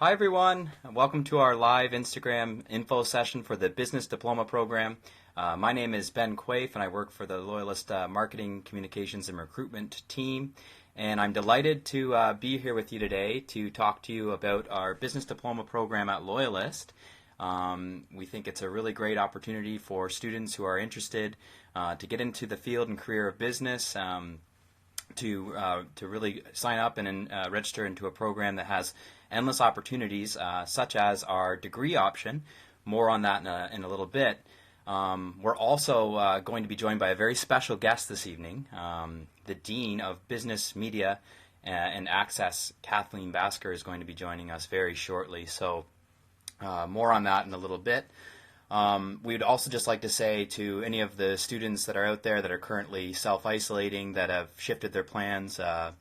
Hi everyone, welcome to our live Instagram info session for the Business Diploma program. My name is Ben Quaife and I work for the Loyalist Marketing, Communications and Recruitment team. And I'm delighted to be here with you today to talk to you about our Business Diploma program at Loyalist. We think it's a really great opportunity for students who are interested to get into the field and career of business, to really sign up and register into a program that has endless opportunities, such as our degree option. More on that in a little bit. We're also going to be joined by a very special guest this evening, the Dean of Business, Media, and Access, Kathleen Basker, is going to be joining us very shortly. So more on that in a little bit. We'd also just like to say to any of the students that are out there that are currently self-isolating, that have shifted their plans, a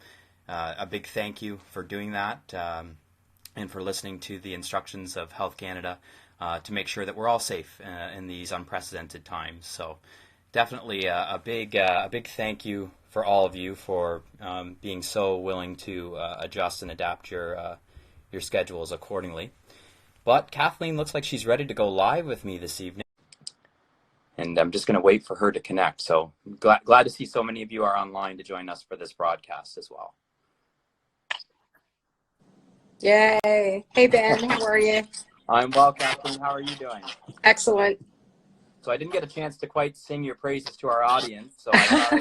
big thank you for doing that and for listening to the instructions of Health Canada to make sure that we're all safe in these unprecedented times. So definitely a big thank you for all of you for being so willing to adjust and adapt your schedules accordingly. But Kathleen looks like she's ready to go live with me this evening, and I'm just going to wait for her to connect. So glad to see so many of you are online to join us for this broadcast as well. Yay. Hey, Ben, how are you? I'm well, Kathleen. How are you doing? Excellent. So I didn't get a chance to quite sing your praises to our audience, so I thought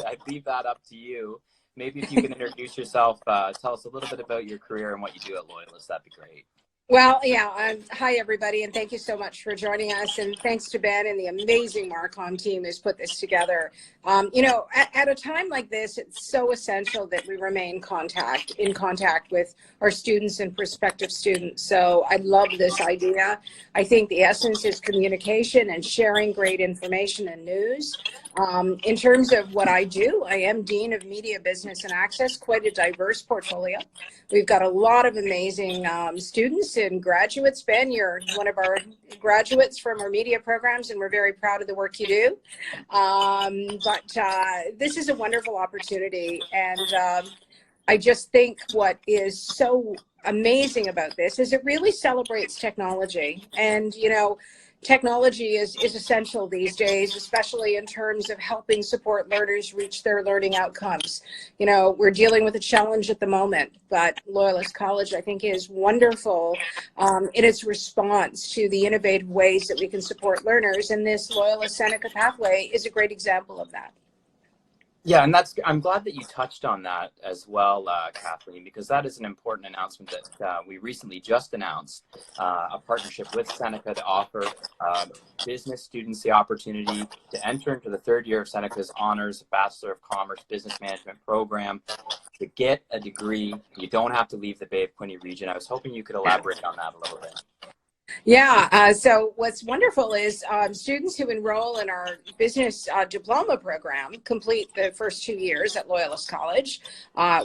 I'd leave that up to you. Maybe if you can introduce yourself, tell us a little bit about your career and what you do at Loyalist, that'd be great. Well, yeah, hi, everybody, and thank you so much for joining us. And thanks to Ben and the amazing Marcom team who's put this together. At a time like this, it's so essential that we remain in contact with our students and prospective students. So I love this idea. I think the essence is communication and sharing great information and news. In terms of what I do, I am Dean of Media, Business and Access, quite a diverse portfolio. We've got a lot of amazing students and graduates. Ben, you're one of our graduates from our media programs, and we're very proud of the work you do. But this is a wonderful opportunity, and I just think what is so amazing about this is it really celebrates technology. And, technology is essential these days, especially in terms of helping support learners reach their learning outcomes. We're dealing with a challenge at the moment, but Loyalist College, I think, is wonderful in its response to the innovative ways that we can support learners, and this Loyalist Seneca pathway is a great example of that. Yeah, and I'm glad that you touched on that as well, Kathleen, because that is an important announcement that we recently just announced, a partnership with Seneca to offer business students the opportunity to enter into the third year of Seneca's Honors Bachelor of Commerce Business Management program to get a degree. You don't have to leave the Bay of Quinte region. I was hoping you could elaborate on that a little bit. Yeah, so what's wonderful is students who enroll in our business diploma program complete the first 2 years at Loyalist College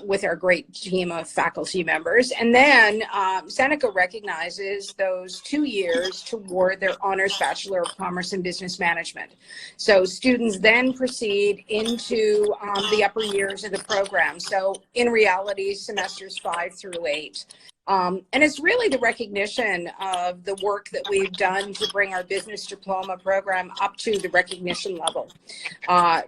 with our great team of faculty members. And then Seneca recognizes those 2 years toward their Honors Bachelor of Commerce and Business Management. So students then proceed into the upper years of the program. So in reality, semesters 5 through 8. And it's really the recognition of the work that we've done to bring our business diploma program up to the recognition level.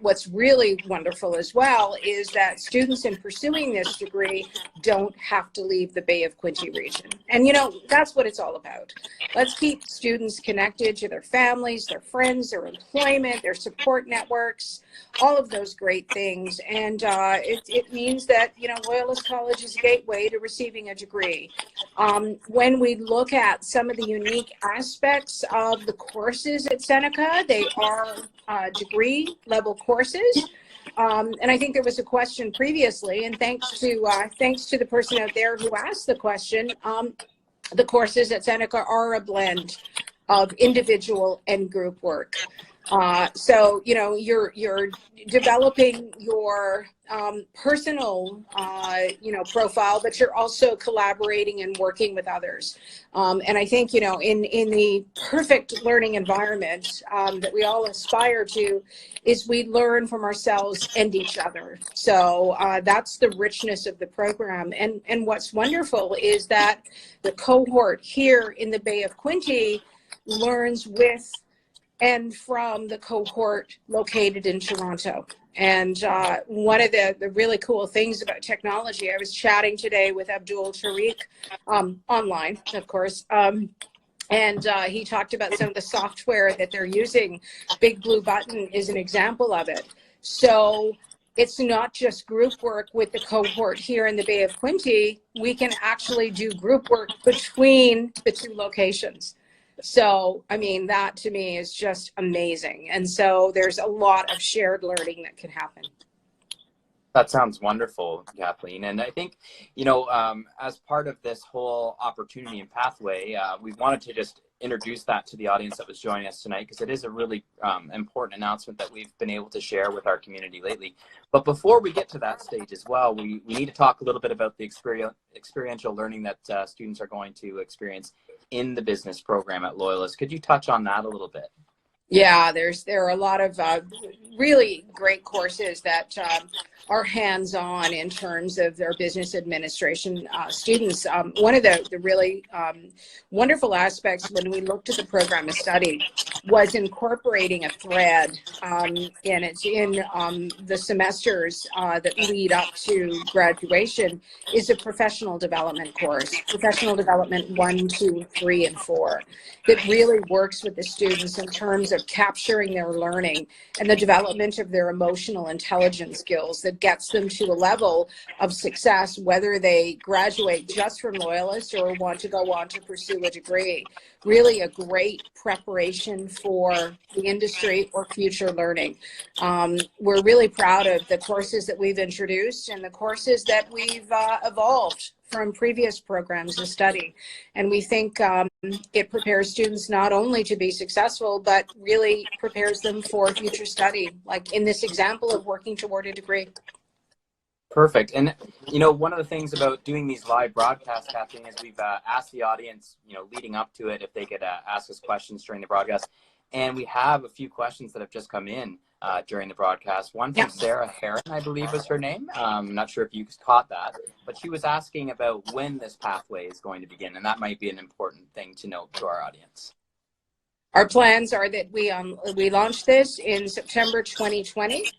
What's really wonderful as well is that students in pursuing this degree don't have to leave the Bay of Quinte region. And that's what it's all about. Let's keep students connected to their families, their friends, their employment, their support networks, all of those great things. And it means that, Loyalist College is a gateway to receiving a degree. When we look at some of the unique aspects of the courses at Seneca, they are degree level courses. And I think there was a question previously, and thanks to the person out there who asked the question, the courses at Seneca are a blend of individual and group work. So, you know, you're developing your personal, you know, profile, but you're also collaborating and working with others. And I think, you know, in the perfect learning environment that we all aspire to, is we learn from ourselves and each other. So that's the richness of the program. And what's wonderful is that the cohort here in the Bay of Quinte learns with and from the cohort located in Toronto. And one of the really cool things about technology, I was chatting today with Abdul Tariq, online, of course, and he talked about some of the software that they're using. Big Blue Button is an example of it. So it's not just group work with the cohort here in the Bay of Quinte. We can actually do group work between the two locations. So, I mean, that to me is just amazing. And so there's a lot of shared learning that can happen. That sounds wonderful, Kathleen. And I think, you know, as part of this whole opportunity and pathway, we wanted to just introduce that to the audience that was joining us tonight, because it is a really important announcement that we've been able to share with our community lately. But before we get to that stage as well, we need to talk a little bit about the experiential learning that students are going to experience in the business program at Loyalist. Could you touch on that a little bit? Yeah, there are a lot of really great courses that are hands-on in terms of their business administration students. One of the really wonderful aspects when we looked at the program of study was incorporating a thread, and it's in the semesters that lead up to graduation, is a professional development course, professional development 1, 2, 3, and 4, that really works with the students in terms of capturing their learning and the development of their emotional intelligence skills that gets them to a level of success, whether they graduate just from Loyalist or want to go on to pursue a degree. Really a great preparation for the industry or future learning. We're really proud of the courses that we've introduced and the courses that we've evolved from previous programs of study. And we think it prepares students not only to be successful, but really prepares them for future study, like in this example of working toward a degree. Perfect. And, you know, one of the things about doing these live broadcasts, Kathleen, is we've asked the audience, you know, leading up to it, if they could ask us questions during the broadcast. And we have a few questions that have just come in during the broadcast. One from Sarah Heron, I believe was her name. I'm not sure if you caught that, but she was asking about when this pathway is going to begin. And that might be an important thing to note to our audience. Our plans are that we launch this in September 2020.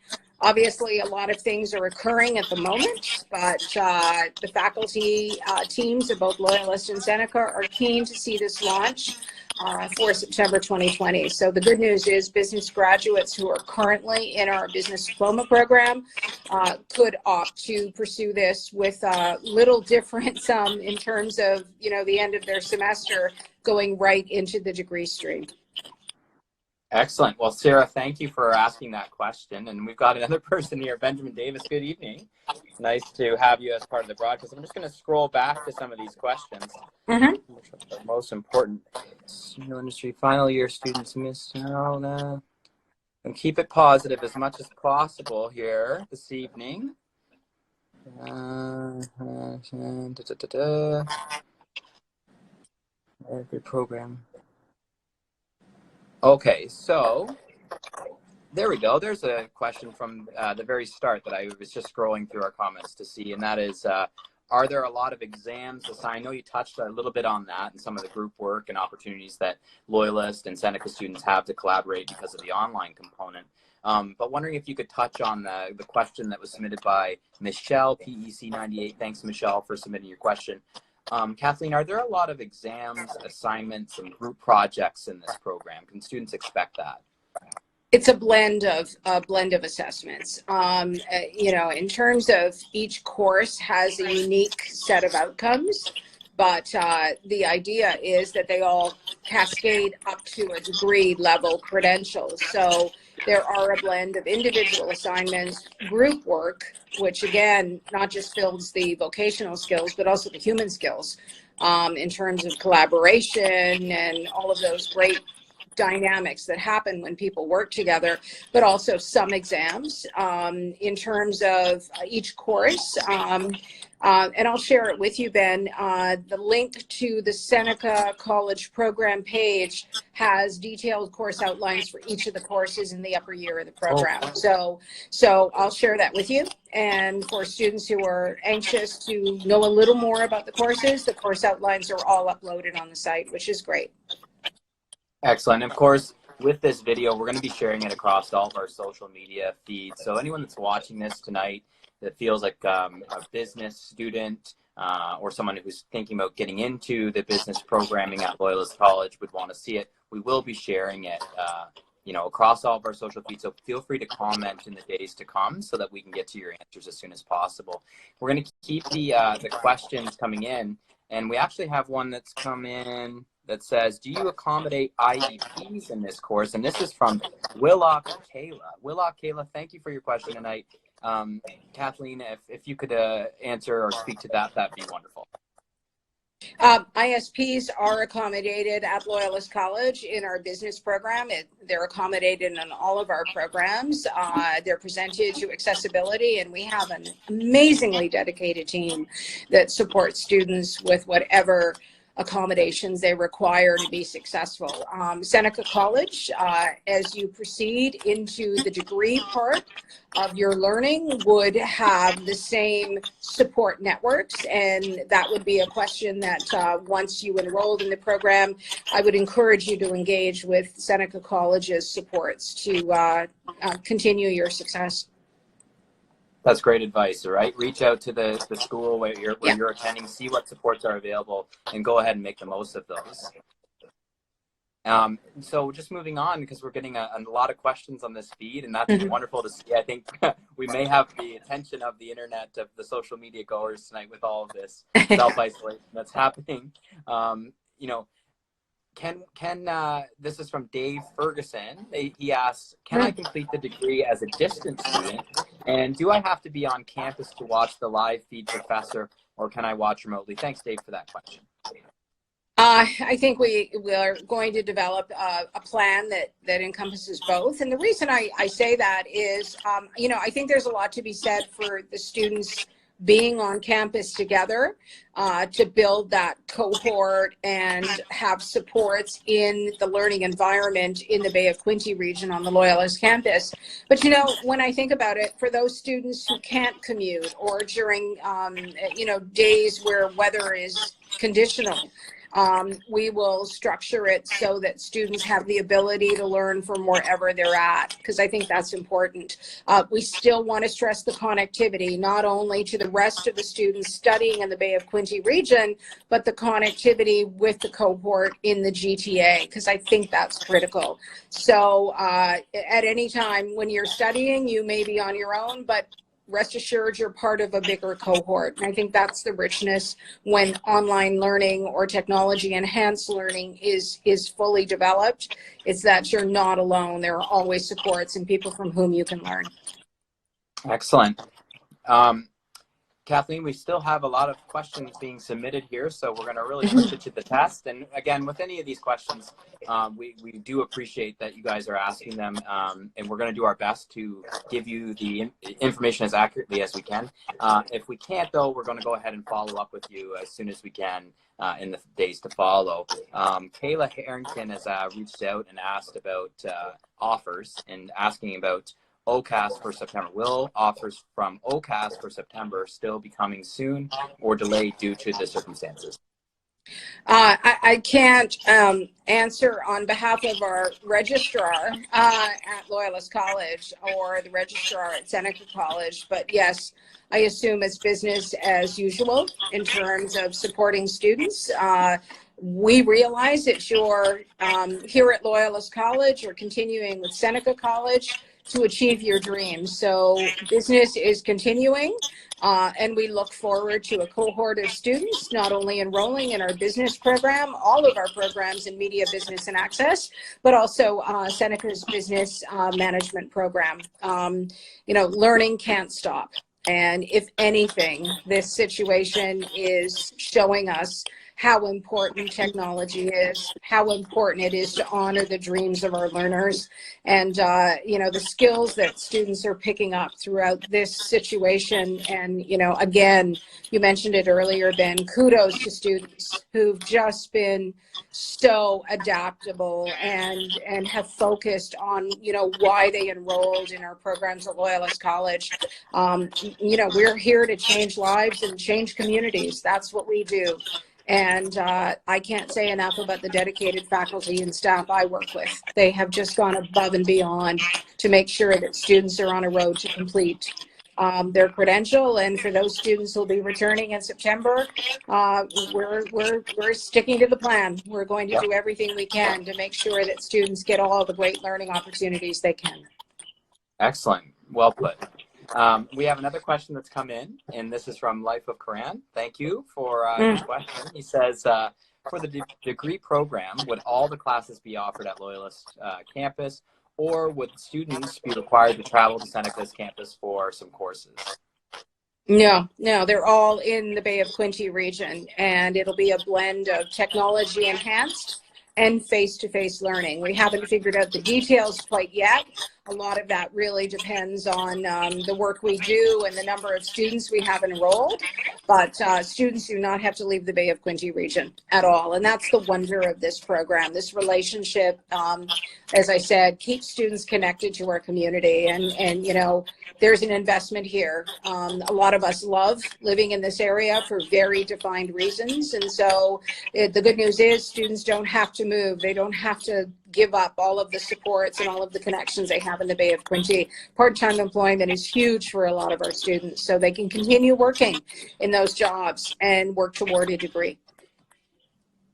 Obviously, a lot of things are occurring at the moment, but the faculty teams of both Loyalist and Seneca are keen to see this launch for September 2020. So the good news is business graduates who are currently in our business diploma program could opt to pursue this with little difference in terms of, you know, the end of their semester going right into the degree stream. Excellent. Well, Sarah, thank you for asking that question. And we've got another person here, Benjamin Davis. Good evening. Nice to have you as part of the broadcast. I'm just going to scroll back to some of these questions. Which are the most important. Steel industry final year students missed out. And keep it positive as much as possible here this evening. Every program. Okay, so there we go. There's a question from the very start that I was just scrolling through our comments to see, and that is, are there a lot of exams assigned? I know you touched a little bit on that and some of the group work and opportunities that Loyalist and Seneca students have to collaborate because of the online component. But wondering if you could touch on the question that was submitted by Michelle, PEC98. Thanks, Michelle, for submitting your question. Kathleen, are there a lot of exams, assignments, and group projects in this program? Can students expect that? It's a blend of assessments. You know, in terms of each course has a unique set of outcomes, but the idea is that they all cascade up to a degree level credentials. So there are a blend of individual assignments, group work, which again, not just builds the vocational skills, but also the human skills in terms of collaboration and all of those great dynamics that happen when people work together, but also some exams in terms of each course. And I'll share it with you, Ben. The link to the Seneca College program page has detailed course outlines for each of the courses in the upper year of the program. So I'll share that with you. And for students who are anxious to know a little more about the courses, the course outlines are all uploaded on the site, which is great. Excellent. Of course, with this video, we're going to be sharing it across all of our social media feeds. So anyone that's watching this tonight that feels like a business student or someone who's thinking about getting into the business programming at Loyalist College would want to see it, we will be sharing it across all of our social feeds. So feel free to comment in the days to come so that we can get to your answers as soon as possible. We're going to keep the questions coming in, and we actually have one that's come in that says, do you accommodate IEPs in this course? And this is from Willock Kayla. Willock Kayla, thank you for your question tonight. Kathleen, if you could answer or speak to that, that'd be wonderful. ISPs are accommodated at Loyalist College in our business program. They're accommodated in all of our programs. They're presented to accessibility, and we have an amazingly dedicated team that supports students with whatever accommodations they require to be successful. Seneca College, as you proceed into the degree part of your learning, would have the same support networks, and that would be a question that once you enrolled in the program, I would encourage you to engage with Seneca College's supports to continue your success. That's great advice, all right? Reach out to the school where you're attending, see what supports are available, and go ahead and make the most of those. So just moving on, because we're getting a lot of questions on this feed, and that's wonderful to see. I think we may have the attention of the internet, of the social media goers tonight with all of this self-isolation that's happening. This is from Dave Ferguson. He asks, can I complete the degree as a distance student? And do I have to be on campus to watch the live feed professor, or can I watch remotely? Thanks, Dave, for that question. I think we are going to develop a plan that encompasses both. And the reason I say that is, I think there's a lot to be said for the students being on campus together to build that cohort and have supports in the learning environment in the Bay of Quinte region on the Loyalist campus. But when I think about it, for those students who can't commute, or during days where weather is conditional, we will structure it so that students have the ability to learn from wherever they're at, because I think that's important. We still want to stress the connectivity, not only to the rest of the students studying in the Bay of Quinte region, but the connectivity with the cohort in the GTA, because I think that's critical. So at any time when you're studying, you may be on your own, but rest assured you're part of a bigger cohort. And I think that's the richness when online learning or technology enhanced learning is fully developed. It's that you're not alone. There are always supports and people from whom you can learn. Excellent. Kathleen, we still have a lot of questions being submitted here, so we're going to really push it to the test. And again, with any of these questions, we do appreciate that you guys are asking them, and we're going to do our best to give you the information as accurately as we can. If we can't, though, we're going to go ahead and follow up with you as soon as we can in the days to follow. Kayla Harrington has reached out and asked about offers and asking about OCAS for September. Will offers from OCAS for September still be coming soon or delayed due to the circumstances? I can't answer on behalf of our registrar at Loyalist College or the registrar at Seneca College, but yes, I assume it's business as usual in terms of supporting students. We realize that you're here at Loyalist College or continuing with Seneca College to achieve your dreams. So business is continuing, and we look forward to a cohort of students not only enrolling in our business program, all of our programs in media, business, and access, but also Seneca's business management program. Learning can't stop. And if anything, this situation is showing us how important technology is, how important it is to honor the dreams of our learners, and the skills that students are picking up throughout this situation. And again, you mentioned it earlier, Ben, kudos to students who've just been so adaptable and have focused on why they enrolled in our programs at Loyalist College. We're here to change lives and change communities. That's what we do. And I can't say enough about the dedicated faculty and staff I work with. They have just gone above and beyond to make sure that students are on a road to complete their credential. And for those students who'll be returning in September, we're sticking to the plan. We're going to do everything we can to make sure that students get all the great learning opportunities they can. Excellent. Well put. We have another question that's come in, and this is from Life of Karan. Thank you for your question. He says, for the degree program, would all the classes be offered at Loyalist campus, or would students be required to travel to Seneca's campus for some courses? No, they're all in the Bay of Quinte region, and it'll be a blend of technology enhanced and face-to-face learning. We haven't figured out the details quite yet. A lot of that really depends on the work we do and the number of students we have enrolled, but students do not have to leave the Bay of Quinte region at all. And that's the wonder of this program. This relationship, as I said, keeps students connected to our community. And there's an investment here. A lot of us love living in this area for very defined reasons. And so the good news is students don't have to move. They don't have to give up all of the supports and all of the connections they have in the Bay of Quinte. Part-time employment is huge for a lot of our students, so they can continue working in those jobs and work toward a degree.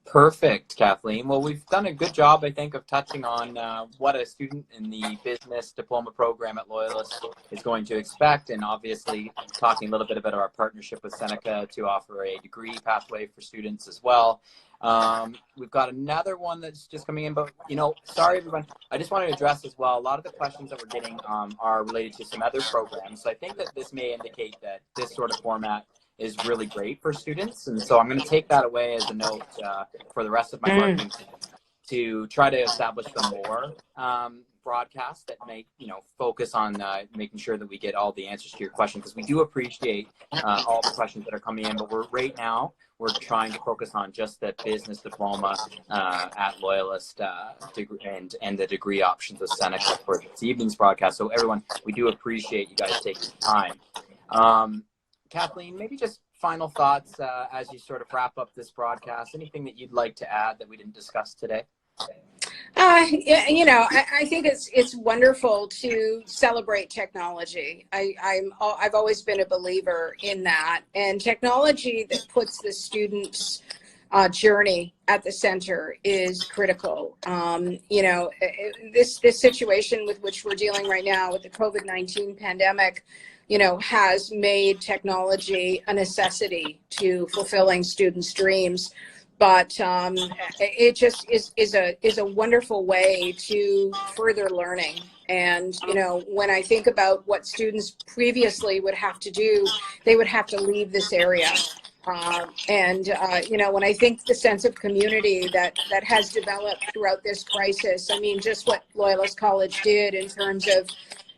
Perfect, Kathleen. Well, we've done a good job, I think, of touching on what a student in the business diploma program at Loyalist is going to expect, and obviously talking a little bit about our partnership with Seneca to offer a degree pathway for students as well. We've got another one that's just coming in, but sorry everyone, I just wanted to address as well, a lot of the questions that we're getting are related to some other programs. So I think that this may indicate that this sort of format is really great for students, and so I'm going to take that away as a note for the rest of my marketing team to try to establish some more broadcasts that make focus on making sure that we get all the answers to your question, because we do appreciate all the questions that are coming in, but right now we're trying to focus on just the business diploma at Loyalist and the degree options with Seneca for this evening's broadcast. So everyone, we do appreciate you guys taking the time. Kathleen, maybe just final thoughts as you sort of wrap up this broadcast. Anything that you'd like to add that we didn't discuss today? I think it's wonderful to celebrate technology. I've always been a believer in that, and technology that puts the student's journey at the center is critical. This situation with which we're dealing right now with the COVID-19 pandemic, has made technology a necessity to fulfilling students' dreams. But it just is a wonderful way to further learning. And, when I think about what students previously would have to do, they would have to leave this area. When I think the sense of community that has developed throughout this crisis, I mean, just what Loyalist College did in terms of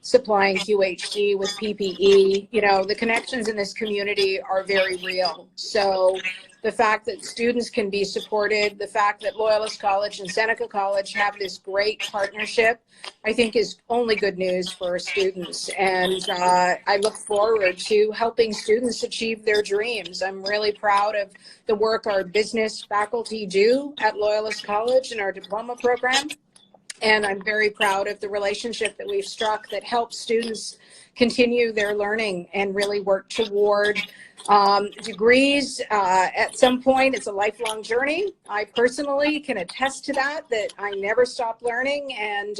supplying QHD with PPE, the connections in this community are very real. So the fact that students can be supported, the fact that Loyalist College and Seneca College have this great partnership, I think is only good news for our students. And I look forward to helping students achieve their dreams. I'm really proud of the work our business faculty do at Loyalist College in our diploma program. And I'm very proud of the relationship that we've struck that helps students continue their learning and really work toward degrees. At some point, it's a lifelong journey. I personally can attest to that I never stopped learning, and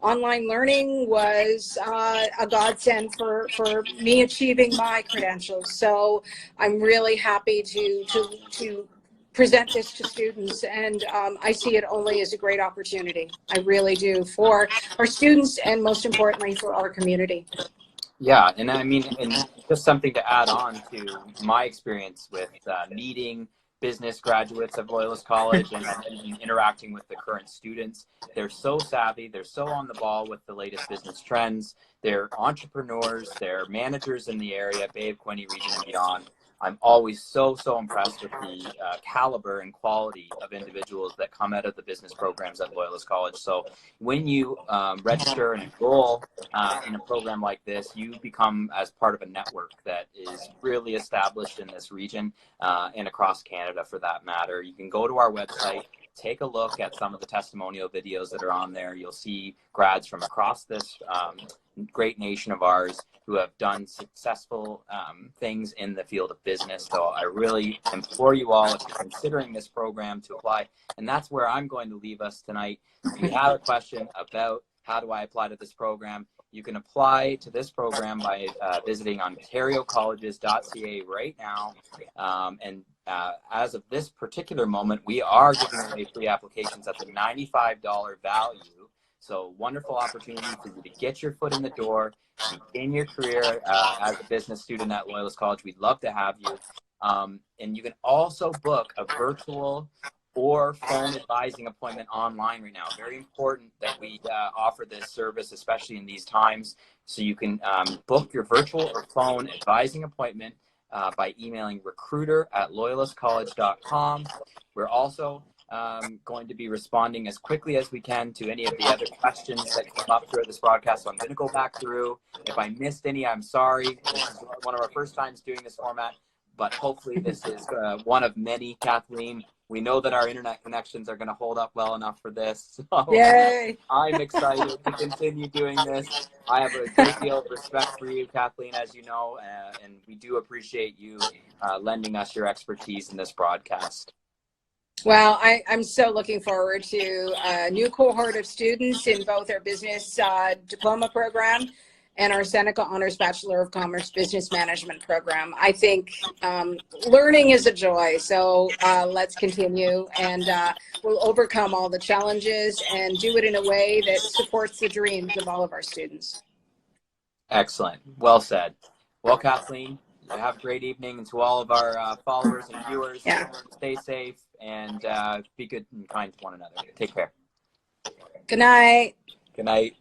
online learning was a godsend for me achieving my credentials. So I'm really happy to present this to students, and I see it only as a great opportunity. I really do, for our students and most importantly for our community. Yeah, and I mean, and just something to add on to my experience with meeting business graduates of Loyalist College and interacting with the current students. They're so savvy. They're so on the ball with the latest business trends. They're entrepreneurs. They're managers in the area, Bay of Quinte region and beyond. I'm always so impressed with the caliber and quality of individuals that come out of the business programs at Loyalist College. So when you register and enroll in a program like this, you become as part of a network that is really established in this region and across Canada for that matter. You can go to our website, take a look at some of the testimonial videos that are on there. You'll see grads from across this great nation of ours who have done successful things in the field of business. So I really implore you all, if you're considering this program, to apply. And that's where I'm going to leave us tonight. If you have a question about how do I apply to this program, you can apply to this program by visiting ontariocolleges.ca right now. As of this particular moment, we are giving away free applications at the $95 value. So wonderful opportunity for you to get your foot in the door, begin your career as a business student at Loyalist College. We'd love to have you. And you can also book a virtual or phone advising appointment online right now. Very important that we offer this service, especially in these times. So you can book your virtual or phone advising appointment by emailing recruiter@loyalistcollege.com. We're also going to be responding as quickly as we can to any of the other questions that came up throughout this broadcast. So I'm going to go back through. If I missed any, I'm sorry. This is one of our first times doing this format, but hopefully this is one of many, Kathleen. We know that our internet connections are going to hold up well enough for this. So Yay! I'm excited to continue doing this. I have a great deal of respect for you, Kathleen, as you know, and we do appreciate you lending us your expertise in this broadcast. Well, I'm so looking forward to a new cohort of students in both our business diploma program and our Seneca Honors Bachelor of Commerce Business Management program. I think learning is a joy, so let's continue, and we'll overcome all the challenges and do it in a way that supports the dreams of all of our students. Excellent. Well said. Well, Kathleen, have a great evening, and to all of our followers and viewers, stay safe and be good and kind to one another. Take care. Good night. Good night.